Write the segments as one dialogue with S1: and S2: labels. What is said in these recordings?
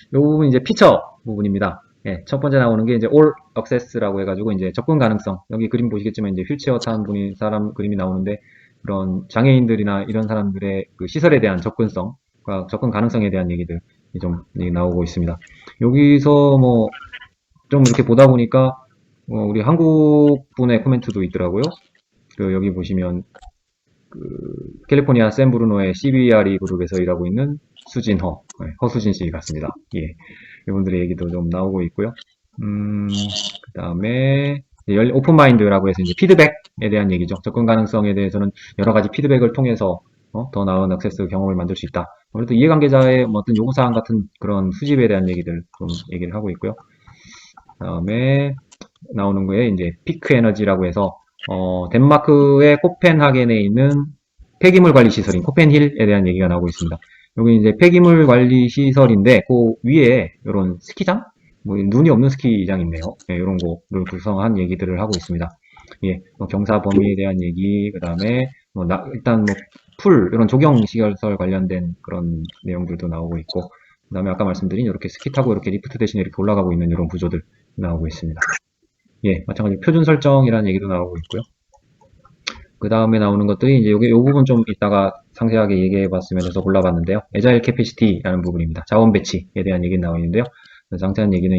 S1: 이 부분 이제 피처 부분입니다. 예, 첫 번째 나오는 게 이제 All Access라고 해가지고 이제 접근 가능성. 여기 그림 보시겠지만 이제 휠체어 타는 사람 그림이 나오는데 그런 장애인들이나 이런 사람들의 그 시설에 대한 접근성과 접근 가능성에 대한 얘기들이 좀 나오고 있습니다. 여기서 뭐 좀 이렇게 보다 보니까 우리 한국 분의 코멘트도 있더라고요. 그 여기 보시면 그 캘리포니아 샌브루노의 CBRE 그룹에서 일하고 있는 수진허, 허수진 씨 같습니다. 예, 이분들의 얘기도 좀 나오고 있고요. 그 다음에 오픈마인드라고 해서 이제 피드백에 대한 얘기죠. 접근 가능성에 대해서는 여러 가지 피드백을 통해서 더 나은 액세스 경험을 만들 수 있다. 아무래도 이해관계자의 어떤 요구사항 같은 그런 수집에 대한 얘기들 좀 얘기를 하고 있고요. 그 다음에 나오는 거에 이제 피크 에너지라고 해서 덴마크의 코펜하겐에 있는 폐기물 관리 시설인 코펜힐에 대한 얘기가 나오고 있습니다. 여기 이제 폐기물 관리 시설인데 그 위에 이런 스키장, 뭐 눈이 없는 스키장 있네요. 네, 이런 거를 구성한 얘기들을 하고 있습니다. 예, 뭐 경사 범위에 대한 얘기, 그 다음에 일단 뭐 풀 이런 조경 시설 관련된 그런 내용들도 나오고 있고, 그 다음에 아까 말씀드린 이렇게 스키 타고 이렇게 리프트 대신에 이렇게 올라가고 있는 이런 구조들 나오고 있습니다. 예, 마찬가지로 표준 설정이라는 얘기도 나오고 있고요. 그 다음에 나오는 것들이 이제 이 부분 좀 이따가 상세하게 얘기해 봤으면 해서 골라봤는데요. 에자일 캐피시티라는 부분입니다. 자원 배치에 대한 얘기는 나와 있는데요. 상세한 얘기는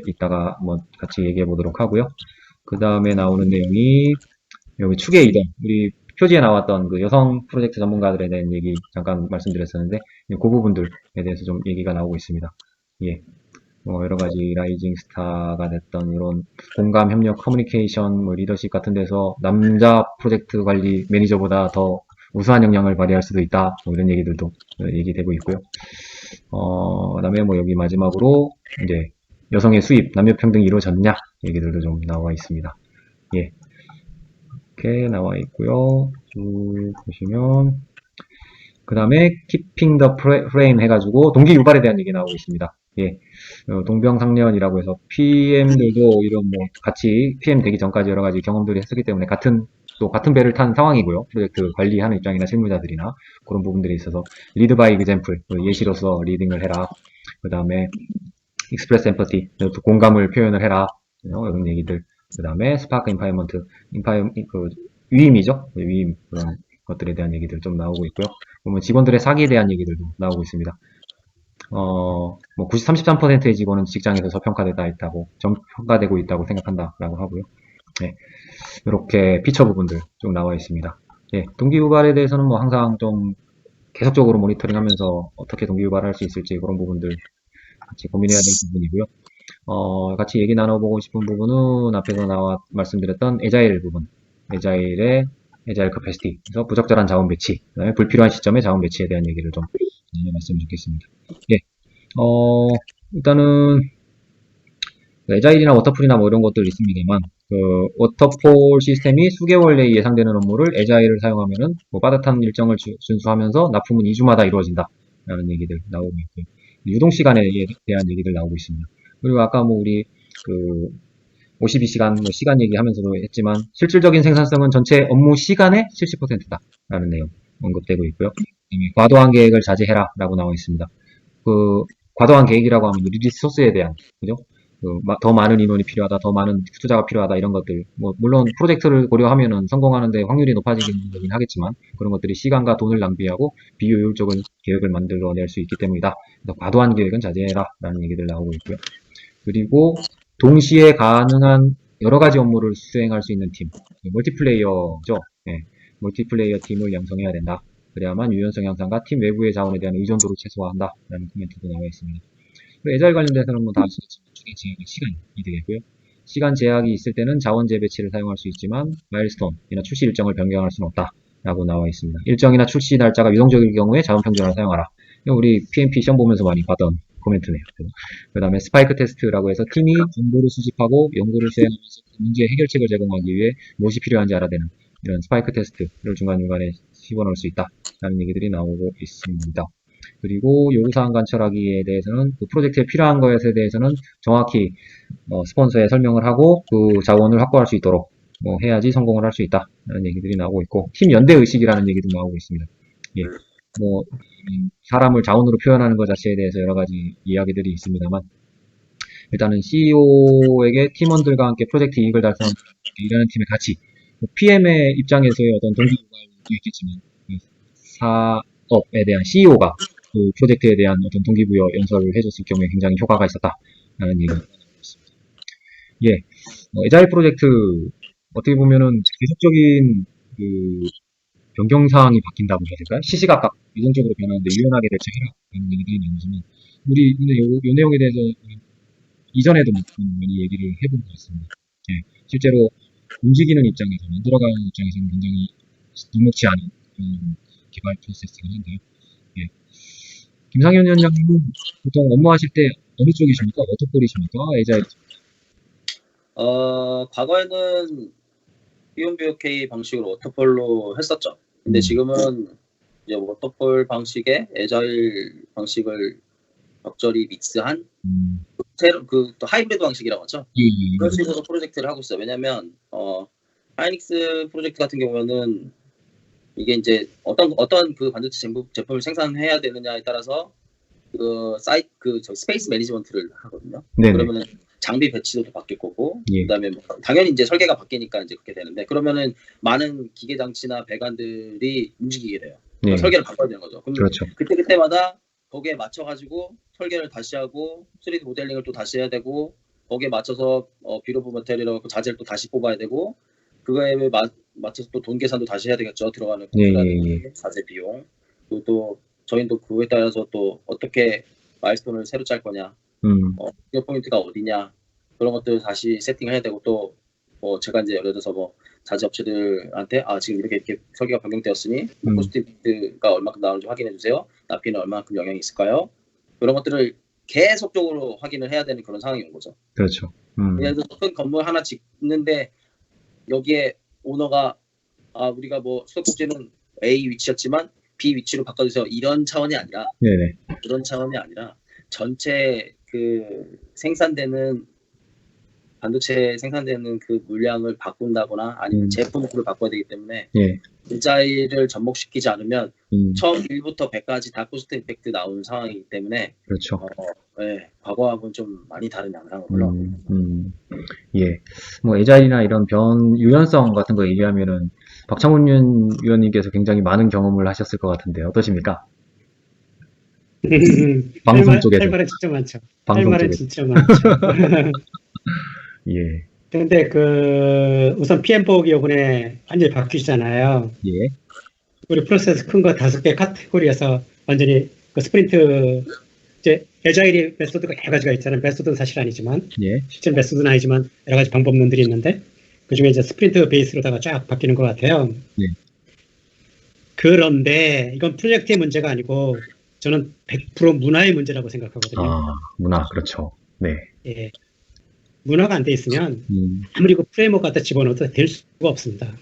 S1: 이따가 뭐 같이 얘기해 보도록 하고요. 그 다음에 나오는 내용이 여기 추계 이동, 우리 표지에 나왔던 그 여성 프로젝트 전문가들에 대한 얘기 잠깐 말씀드렸었는데 그 부분들에 대해서 좀 얘기가 나오고 있습니다. 예. 뭐 여러 가지 라이징 스타가 됐던 이런 공감, 협력, 커뮤니케이션, 뭐 리더십 같은 데서 남자 프로젝트 관리 매니저보다 더 우수한 역량을 발휘할 수도 있다. 뭐 이런 얘기들도 얘기되고 있고요. 그다음에 뭐 여기 마지막으로 이제 여성의 수입, 남녀 평등이 이루어졌냐 얘기들도 좀 나와 있습니다. 예, 이렇게 나와 있고요. 쭉 보시면 그 다음에 keeping the frame 해가지고 동기 유발에 대한 얘기 나오고 있습니다. 예, 동병상련이라고 해서 PM들도 이런 뭐 같이 PM 되기 전까지 여러 가지 경험들이 했었기 때문에 또 같은 배를 탄 상황이고요. 프로젝트 관리하는 입장이나 실무자들이나 그런 부분들이 있어서 리드 바이 example, 예시로서 리딩을 해라. 그 다음에 express empathy, 공감을 표현을 해라. 이런 얘기들. 그 다음에 스파크 인파이먼트, 위임이죠. 위임 그런 것들에 대한 얘기들 좀 나오고 있고요. 보면 직원들의 사기에 대한 얘기들도 나오고 있습니다. 뭐 33%의 직원은 직장에서 저평가되다 있다고, 정평가되고 있다고 생각한다라고 하고요. 네, 이렇게 피처 부분들 좀 나와 있습니다. 예, 동기유발에 대해서는 뭐 항상 좀 계속적으로 모니터링하면서 어떻게 동기유발할 수 있을지 그런 부분들 같이 고민해야 될 부분이고요. 같이 얘기 나눠보고 싶은 부분은 앞에서 말씀드렸던 에자일 부분, 에자일 커패시티, 그래서 부적절한 자원 배치, 그다음에 불필요한 시점의 자원 배치에 대한 얘기를 좀 나눠봤으면 좋겠습니다. 예, 일단은 에자일이나 워터풀이나 뭐 이런 것들 있습니다만, 그 워터폴 시스템이 수개월 내에 예상되는 업무를 에자일을 사용하면은 뭐 빠듯한 일정을 준수하면서 납품은 2주마다 이루어진다라는 얘기들 나오고 있고요. 유동 시간에 대한 얘기들 나오고 있습니다. 그리고 아까 뭐 우리 그 52시간 뭐 시간 얘기하면서도 했지만 실질적인 생산성은 전체 업무 시간의 70%다라는 내용 언급되고 있고요. 과도한 계획을 자제해라라고 나와 있습니다. 그 과도한 계획이라고 하면 리소스에 대한 그죠? 더 많은 인원이 필요하다, 더 많은 투자가 필요하다 이런 것들. 뭐 물론 프로젝트를 고려하면은 성공하는데 확률이 높아지긴 하겠지만 그런 것들이 시간과 돈을 낭비하고 비효율적인 계획을 만들어낼 수 있기 때문이다. 그래서 과도한 계획은 자제해라라는 얘기들 나오고 있고요. 그리고 동시에 가능한 여러 가지 업무를 수행할 수 있는 팀, 멀티플레이어죠. 예, 멀티플레이어 팀을 양성해야 된다. 그래야만 유연성 향상과 팀 외부의 자원에 대한 의존도를 최소화한다라는 코멘트도 나와 있습니다. 에자일 관련돼서는 뭐 다 아시겠지만 추계 제약이 시간이 되겠고요. 시간 제약이 있을 때는 자원 재배치를 사용할 수 있지만 마일스톤이나 출시 일정을 변경할 수는 없다라고 나와 있습니다. 일정이나 출시 날짜가 유동적일 경우에 자원 평준화를 사용하라. 우리 PMP 시험 보면서 많이 봤던 코멘트네요. 그 다음에 스파이크 테스트라고 해서 팀이 정보를 수집하고 연구를 수행하면서 문제 해결책을 제공하기 위해 무엇이 필요한지 알아내는 이런 스파이크 테스트를 중간중간에 집어넣을 수 있다라는 얘기들이 나오고 있습니다. 그리고 요구사항 관철하기에 대해서는 그 프로젝트에 필요한 것에 대해서는 정확히 스폰서에 설명을 하고 그 자원을 확보할 수 있도록 해야지 성공을 할 수 있다라는 얘기들이 나오고 있고 팀 연대 의식이라는 얘기도 나오고 있습니다. 예. 뭐, 사람을 자원으로 표현하는 것 자체에 대해서 여러 가지 이야기들이 있습니다만, 일단은 CEO에게 팀원들과 함께 프로젝트 이익을 달성하는 일하는 팀의 가치, PM의 입장에서의 어떤 동기부여도 있겠지만, 그 사업에 대한 CEO가 그 프로젝트에 대한 어떤 동기부여 연설을 해줬을 경우에 굉장히 효과가 있었다라는 얘기가 있습니다. 예, 에자일 프로젝트 어떻게 보면은 계속적인 그 변경 사항이 바뀐다고 해야 될까요? 시시각각 유동적으로 변하는데 유연하게 대처해라라는 얘기들이 나오지만 우리 근데 요 내용에 대해서 이전에도 몇 번 많이 얘기를 해본 것 같습니다. 예, 실제로 움직이는 입장에서 만들어가는 입장에서는 굉장히 녹록치 않은 개발 프로세스이긴 한데요. 예. 김상현 위원장님은 보통 업무하실 때 어느 쪽이십니까? 워터폴이십니까? 에자일?
S2: 과거에는 PMBOK 방식으로 워터폴로 했었죠. 근데 지금은 이제 워터폴 방식에 에자일 방식을 적절히 믹스한 새로 또 하이브리드 방식이라고 하죠. 그런 식으로 프로젝트를 하고 있어요. 왜냐면 하이닉스 프로젝트 같은 경우에는 이게 이제 어떤 그 반도체 제품을 생산해야 되느냐에 따라서 그 사이트 스페이스 매니지먼트를 하거든요.
S1: 네네.
S2: 그러면은 장비 배치도 바뀔 거고,
S1: 예.
S2: 그다음에 뭐 당연히 이제 설계가 바뀌니까 이제 그렇게 되는데, 그러면은 많은 기계 장치나 배관들이 움직이게 돼요. 그러니까
S1: 네.
S2: 설계를 바꿔야 되는 거죠. 그럼
S1: 그렇죠.
S2: 그때마다 거기에 맞춰가지고 설계를 다시 하고 3D 모델링을 또 다시 해야 되고, 거기에 맞춰서 비로 오브 머테리얼하고 자재를 또 다시 뽑아야 되고, 그거에 맞춰서 또 돈 계산도 다시 해야 되겠죠. 들어가는 공수라든지 자재 비용. 그리고 또 저희도 그거에 따라서 또 어떻게 마일스톤을 새로 짤 거냐, 기업 포인트가 어디냐, 그런 것들 다시 세팅해야 되고, 또 제가 이제 예를 들어서 자재 업체들한테 지금 이렇게 설계가 변경되었으니 코스트가 얼마큼 나오는지 확인해 주세요. 납기는 얼마만큼 영향이 있을까요? 그런 것들을 계속적으로 확인을 해야 되는 그런 상황이 온 거죠.
S1: 그렇죠.
S2: 예를 들어서 큰 건물 하나 짓는데 여기에 오너가 우리가 수도꼭지는 A 위치였지만 B 위치로 바꿔주세요. 이런 차원이 아니라,
S1: 네네.
S2: 그런 차원이 아니라 전체 그 반도체 생산되는 그 물량을 바꾼다거나 아니면 제품을 바꿔야 되기 때문에 에자일을 접목시키지 않으면 처음 1부터 100까지 다 코스트 임팩트 나오는 상황이기 때문에,
S1: 그렇죠.
S2: 과거하고는 좀 많이 다른 양상으로 올라옵니다.
S1: 예. 뭐 에자일이나 이런 유연성 같은 거 얘기하면은 박창훈 위원님께서 굉장히 많은 경험을 하셨을 것 같은데 어떠십니까? 방송 쪽에서.
S3: 할 말은 진짜 많죠.
S1: 방송
S3: 할 말은
S1: 쪽에서.
S3: 진짜 많죠.
S1: 예.
S3: 근데 우선 PM4 요번에 완전히 바뀌잖아요.
S1: 예.
S3: 우리 프로세스 큰 거 5개 카테고리에서 완전히 그 스프린트, 이제 에자일이 메소드가 여러 가지가 있잖아요. 메소드는 사실 아니지만, 실제 메소드는 아니지만 여러 가지 방법론들이 있는데, 그 중에 이제 스프린트 베이스로다가 쫙 바뀌는 것 같아요. 그런데 이건 프로젝트의 문제가 아니고 저는 100% 문화의 문제라고 생각하거든요.
S1: 문화, 그렇죠. 네.
S3: 예. 문화가 안 돼 있으면 아무리 그 프레임워크 갖다 집어넣어도 될 수가 없습니다.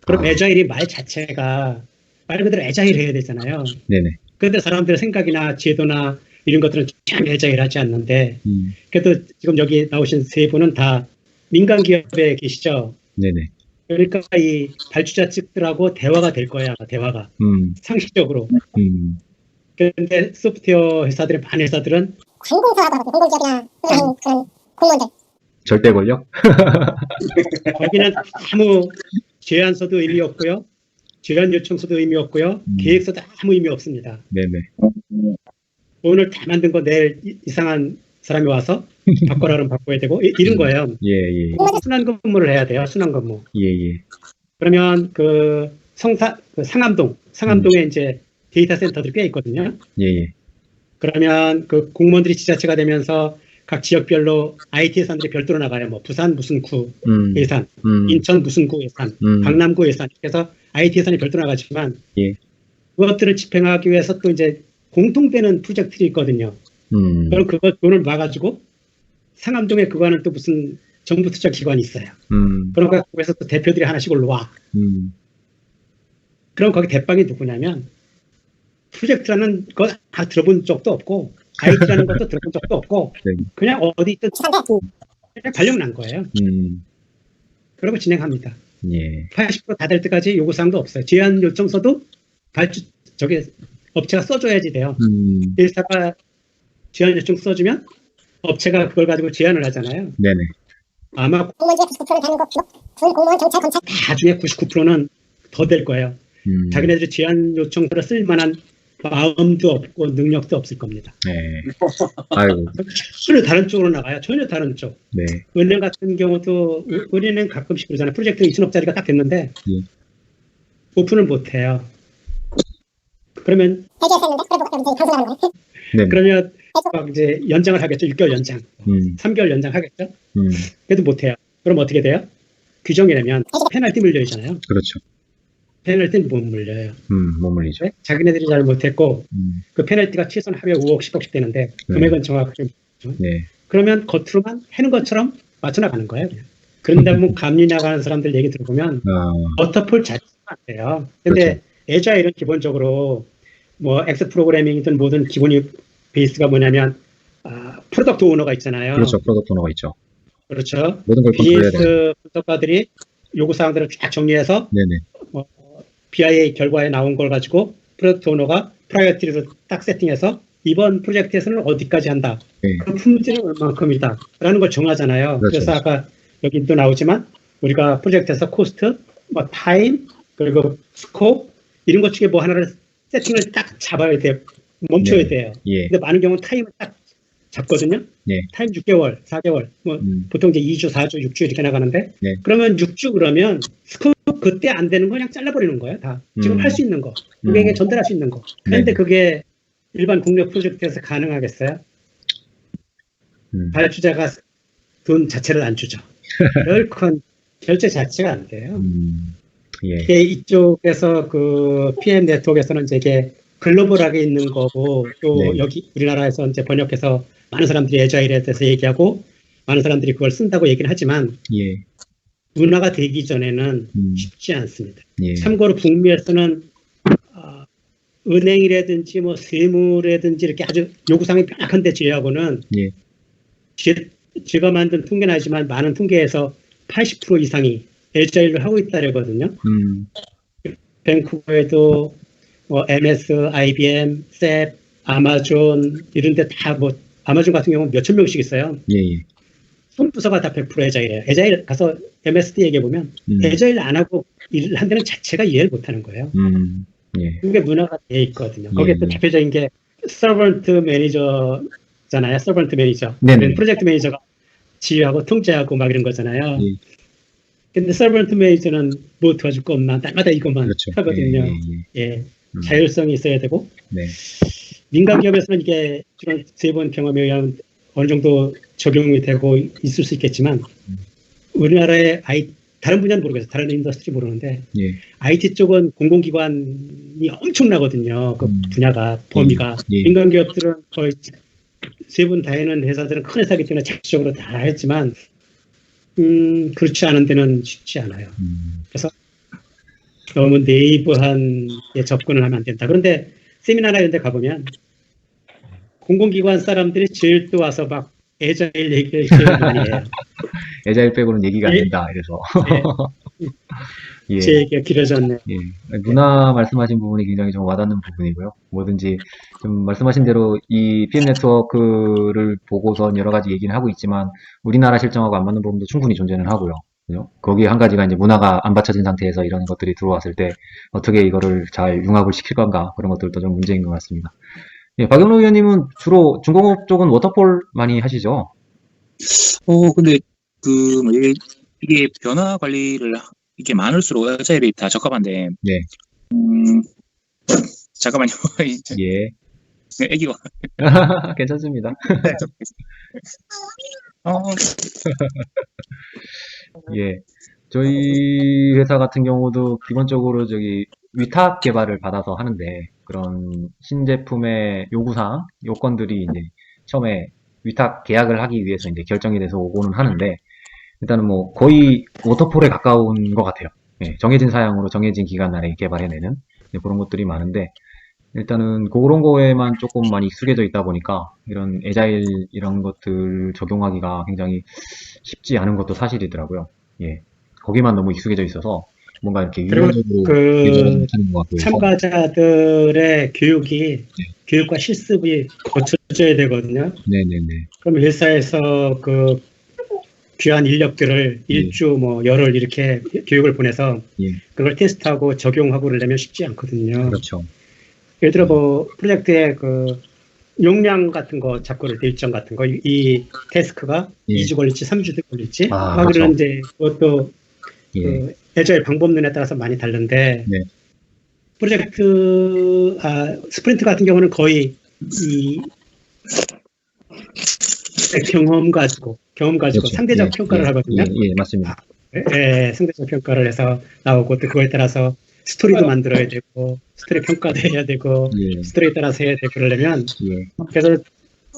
S3: 그럼 에자일이 말 자체가 말 그대로 에자일 해야 되잖아요.
S1: 네네.
S3: 그런데 사람들의 생각이나 제도나 이런 것들은 참 에자일 하지 않는데, 그래도 지금 여기 나오신 세 분은 다 민간 기업에 계시죠.
S1: 네네.
S3: 그러니까 이 발주자 측들하고 대화가 될 거야, 대화가. 상식적으로. 그런데 소프트웨어 회사들의 반 회사들은
S4: 공공기업이나 그런 공무원들.
S1: 절대 권력?
S3: 거기는 아무 제안서도 의미 없고요. 제안 요청서도 의미 없고요. 계획서도 아무 의미 없습니다.
S1: 네네.
S3: 오늘 다 만든 거 내일 이상한 사람이 와서 바꿔라 그러면 바꿔야 되고 이런 거예요.
S1: 예.
S3: 순환 근무를 해야 돼요. 순환 근무.
S1: 예.
S3: 그러면 상암동에 이제 데이터 센터들이 꽤 있거든요.
S1: 예.
S3: 그러면 그 공무원들이 지자체가 되면서 각 지역별로 IT 예산들이 별도로 나가요. 부산 무슨 구 예산, 인천 무슨 구 예산, 강남구 예산. 그래서 IT 예산이 별도로 나가지만 그것들을 집행하기 위해서 또 이제 공통되는 프로젝트들이 있거든요. 그럼 그거 돈을 모아가지고 상암동에 그거 하는 또 무슨 정부 투자 기관이 있어요. 그럼 거기서 또 대표들이 하나씩 올라와. 그럼 거기 대빵이 누구냐면 프로젝트라는 거 들어본 적도 없고 IT라는 것도 들어본 적도 없고 그냥 어디 있든 그냥 발령 난 거예요. 그러고 진행합니다. 80% 다 될 때까지 요구사항도 없어요. 제안 요청서도 저게 업체가 써줘야지 돼요. 회사가 제안 요청 써주면 업체가 그걸 가지고 제안을 하잖아요.
S1: 네네.
S3: 아마
S4: 공무원들의 99%를 다는 거, 군, 공무원, 경찰, 검찰.
S3: 나중에 99%는 더 될 거예요. 자기네들이 제안 요청서를 쓸 만한 마음도 없고 능력도 없을 겁니다.
S1: 네. 아이고.
S3: 전혀 다른 쪽으로 나가요. 전혀 다른 쪽.
S1: 네.
S3: 은행 같은 경우도 은행은 가끔씩 그러잖아요. 프로젝트 2천억짜리가 딱 됐는데 오픈을 못해요. 그러면
S4: 해지했었는데 그래도 여기 이제 방송하는 거예요.
S1: 네.
S3: 그러면 막 이제 연장을 하겠죠. 6개월 연장, 3개월 연장 하겠죠. 그래도 못해요. 그럼 어떻게 돼요? 규정이라면 페널티 물려있잖아요.
S1: 그렇죠.
S3: 페널티는 못 물려요.
S1: 못 물리죠.
S3: 네? 자기네들이 잘 못했고 그 페널티가 최소한 하루에 5억, 10억씩 되는데 금액은 정확하게
S1: 네.
S3: 그러면 겉으로만 해는 것처럼 맞춰나가는 거예요. 그냥. 그런데 뭐 감리 나가는 사람들 얘기 들어보면 워터폴 자체가 안 돼요. 근데
S1: 그렇죠.
S3: 에자일은 기본적으로 뭐 엑스 프로그래밍이든 뭐든 기본이 베이스가 뭐냐면 프로덕트 오너가 있잖아요.
S1: 그렇죠. 프로덕트 오너가 있죠.
S3: 그렇죠.
S1: 모든 걸 컨트롤해야 돼요.
S3: BS 분석가들이 요구사항들을 쫙 정리해서
S1: 네네.
S3: BIA 결과에 나온 걸 가지고 프로덕트 오너가 프라이어티로 딱 세팅해서 이번 프로젝트에서는 어디까지 한다.
S1: 네.
S3: 그 품질은 얼만큼이다. 라는 걸 정하잖아요.
S1: 그렇죠.
S3: 그래서 아까 여기도 나오지만 우리가 프로젝트에서 코스트, 뭐 타임, 그리고 스코프 이런 것 중에 뭐 하나를 세팅을 딱 잡아야 돼요. 멈춰야
S1: 네.
S3: 돼요.
S1: 예.
S3: 근데 많은 경우는 타임을 딱 잡거든요.
S1: 네.
S3: 타임 6개월, 4개월, 뭐 보통 이제 2주, 4주, 6주 이렇게 나가는데
S1: 네.
S3: 그러면 6주 그러면 스코프 그때 안 되는 거 그냥 잘라버리는 거예요. 다 지금 할 수 있는 거, 고객에게 전달할 수 있는 거. 그런데
S1: 네.
S3: 그게 일반 국내 프로젝트에서 가능하겠어요? 발주자가 돈 자체를 안 주죠. 결코 결제 자체가 안 돼요.
S1: 예.
S3: 이게 이쪽에서 그 PM 네트워크에서는 이제 이게 글로벌하게 있는 거고 또
S1: 네.
S3: 여기 우리나라에서 이제 번역해서 많은 사람들이 에자일에 대해서 얘기하고 많은 사람들이 그걸 쓴다고 얘기는 하지만
S1: 예.
S3: 문화가 되기 전에는 쉽지 않습니다.
S1: 예.
S3: 참고로 북미에서는 은행이라든지 뭐 세무라든지 이렇게 아주 요구사항이 뾰족한데 제하고는
S1: 예.
S3: 제가 만든 통계는 아니지만 많은 통계에서 80% 이상이 에자일로 하고 있다거든요. 밴쿠버에도 뭐 MS, IBM, 셉, 아마존 이런 데 다 뭐 아마존 같은 경우는 몇천 명씩 있어요.
S1: 예.
S3: 손부서가 다 100% 에자일이에요. 에자일 가서 MSD 얘기해 보면 에자일 안 하고 일을 한다는 자체가 이해를 못 하는 거예요.
S1: 예.
S3: 그게 문화가 돼 있거든요. 거기에 또
S1: 예.
S3: 대표적인 게 서번트 매니저잖아요. 서번트 매니저.
S1: 네네.
S3: 프로젝트 매니저가 지휘하고 통제하고 막 이런 거잖아요.
S1: 예.
S3: 근데 서번트 매니저는 뭐 도와줄 거 없나? 날마다 이것만
S1: 그렇죠.
S3: 하거든요.
S1: 예.
S3: 예. 자율성이 있어야 되고
S1: 네.
S3: 민간 기업에서는 이게 이런 세 번 경험에 의하면 어느 정도 적용이 되고 있을 수 있겠지만 우리나라의 다른 분야는 모르겠어요. 다른 인더스트리 모르는데
S1: 예.
S3: IT 쪽은 공공기관이 엄청나거든요. 그 분야가 범위가
S1: 예.
S3: 민간 기업들은 거의 세 분 다 하는 회사들은 큰 회사이기 때문에 자체적으로 다 했지만 그렇지 않은 데는 쉽지 않아요. 그래서 너무 네이버한 접근을 하면 안 된다. 그런데 세미나나 이런 데 가보면 공공기관 사람들이 제일 또 와서 막 에자일 얘기를 제일 많이 해요.
S1: 에자일 빼고는 얘기가 안 된다. 이래서. 예.
S3: 제 얘기가 길어졌네.
S1: 예. 문화 말씀하신 부분이 굉장히 좀 와닿는 부분이고요. 뭐든지 좀 말씀하신 대로 이 PM 네트워크를 보고선 여러 가지 얘기는 하고 있지만 우리나라 실정하고 안 맞는 부분도 충분히 존재는 하고요. 그죠? 거기 한 가지가 이제 문화가 안 받쳐진 상태에서 이런 것들이 들어왔을 때 어떻게 이거를 잘 융합을 시킬 건가 그런 것들도 좀 문제인 것 같습니다. 예, 박영로 의원님은 주로 중공업 쪽은 워터폴 많이 하시죠?
S5: 근데 이게 변화 관리를 이게 많을수록 에자일이 다 적합한데.
S1: 네.
S5: 잠깐만요.
S1: 예.
S5: 애기가.
S1: 괜찮습니다. 예. 저희 회사 같은 경우도 기본적으로 위탁 개발을 받아서 하는데 그런 신제품의 요구사항, 요건들이 이제 처음에 위탁 계약을 하기 위해서 이제 결정이 돼서 오고는 하는데 일단은 뭐 거의 워터폴에 가까운 것 같아요. 예, 정해진 사양으로 정해진 기간 안에 개발해내는 그런 것들이 많은데 일단은 그런 거에만 조금 많이 익숙해져 있다 보니까 이런 에자일 이런 것들 적용하기가 굉장히 쉽지 않은 것도 사실이더라고요. 예, 거기만 너무 익숙해져 있어서 뭔가 이렇게
S3: 그리고
S1: 유연적으로 얘기를 못하는 것 같고요.
S3: 참가자들의 교육과 실습이 거쳐져야 되거든요.
S1: 네네네.
S3: 그럼 회사에서 그 귀한 인력들을 일주 뭐 열흘 이렇게 교육을 보내서
S1: 예.
S3: 그걸 테스트하고 적용하고 그러려면 쉽지 않거든요.
S1: 그렇죠.
S3: 예를 들어 뭐 프로젝트의 그 용량 같은 거 잡고 그럴 때 일정 같은 거 이 태스크가
S1: 예.
S3: 2주 걸릴지 3주 걸릴지
S1: 그렇죠.
S3: 그러는데 그것도
S1: 예.
S3: 그 애저일 방법론에 따라서 많이 다른데
S1: 네.
S3: 스프린트 같은 경우는 거의 이 경험 가지고
S1: 그렇죠.
S3: 상대적
S1: 예.
S3: 평가를
S1: 예.
S3: 하거든요.
S1: 예, 맞습니다.
S3: 상대적 평가를 해서 나오고 또 그거에 따라서 스토리도 만들어야 되고 스토리 평가도 해야 되고
S1: 예.
S3: 스토리에 따라서 해야 되고 그러려면
S1: 예.
S3: 그래서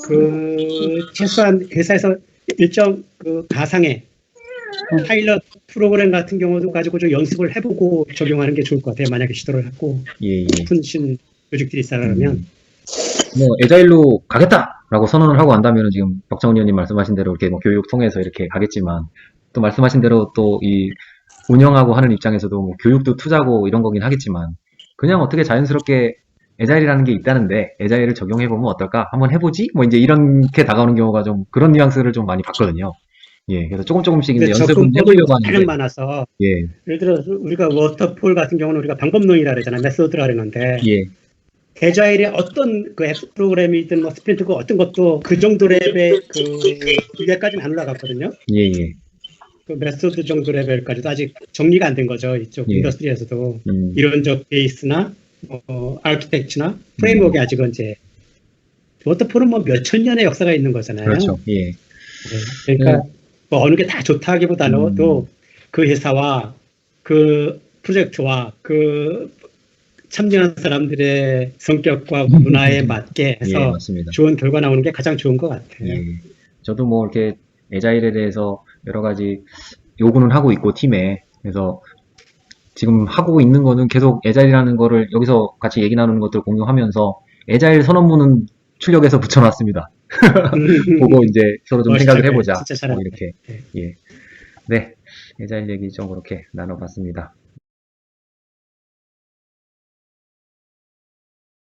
S3: 그 최소한 회사에서 일정 그 가상의 파일럿 프로그램 같은 경우도 가지고 좀 연습을 해보고 적용하는 게 좋을 것 같아요. 만약에 시도를 하고
S1: 예.
S3: 높은 조직들이 있다면
S1: 뭐 에자일로 가겠다라고 선언을 하고 한다면 지금 벽창훈 의원님 말씀하신 대로 이렇게 뭐 교육 통해서 이렇게 가겠지만 또 말씀하신 대로 또 이 운영하고 하는 입장에서도 뭐 교육도 투자고 이런 거긴 하겠지만 그냥 어떻게 자연스럽게 에자일이라는 게 있다는데 에자일을 적용해 보면 어떨까? 한번 해보지? 뭐 이제 이렇게 다가오는 경우가 좀 그런 뉘앙스를 좀 많이 봤거든요. 예, 그래서 조금씩 이제 연습은 해보려고 하는데.
S3: 많아서
S1: 예,
S3: 예를 들어 우리가 워터폴 같은 경우는 우리가 방법론이라 그러잖아요. 메소드라 그러는데
S1: 예,
S3: 에자일의 어떤 그 앱 프로그램이든 뭐 스프린트고 어떤 것도 그 정도 레벨 그 위에까지는 안 올라갔거든요.
S1: 예, 예.
S3: 그 메소드 정도 레벨까지도 아직 정리가 안 된 거죠. 이쪽
S1: 예.
S3: 인더스트리에서도 이론적 베이스나 아키텍처나 프레임워크가 아직은 이제 워터폴은 뭐 몇천 년의 역사가 있는 거잖아요.
S1: 그렇죠. 예.
S3: 네, 그러니까 뭐 어느 게 다 좋다기보다는 또 그 회사와 그 프로젝트와 그 참여한 사람들의 성격과 문화에 맞게 해서
S1: 예, 맞습니다.
S3: 좋은 결과 나오는 게 가장 좋은 것 같아요.
S1: 예. 저도 뭐 이렇게 에자일에 대해서 여러 가지 요구는 하고 있고 팀에 그래서 지금 하고 있는 거는 계속 에자일이라는 거를 여기서 같이 얘기 나누는 것들 공유하면서 에자일 선언문은 출력해서 붙여놨습니다. 보고 이제 서로 좀 생각을 해보자.
S3: 진짜 잘한다.
S1: 뭐 이렇게 예. 네, 에자일 얘기 좀 그렇게 나눠봤습니다.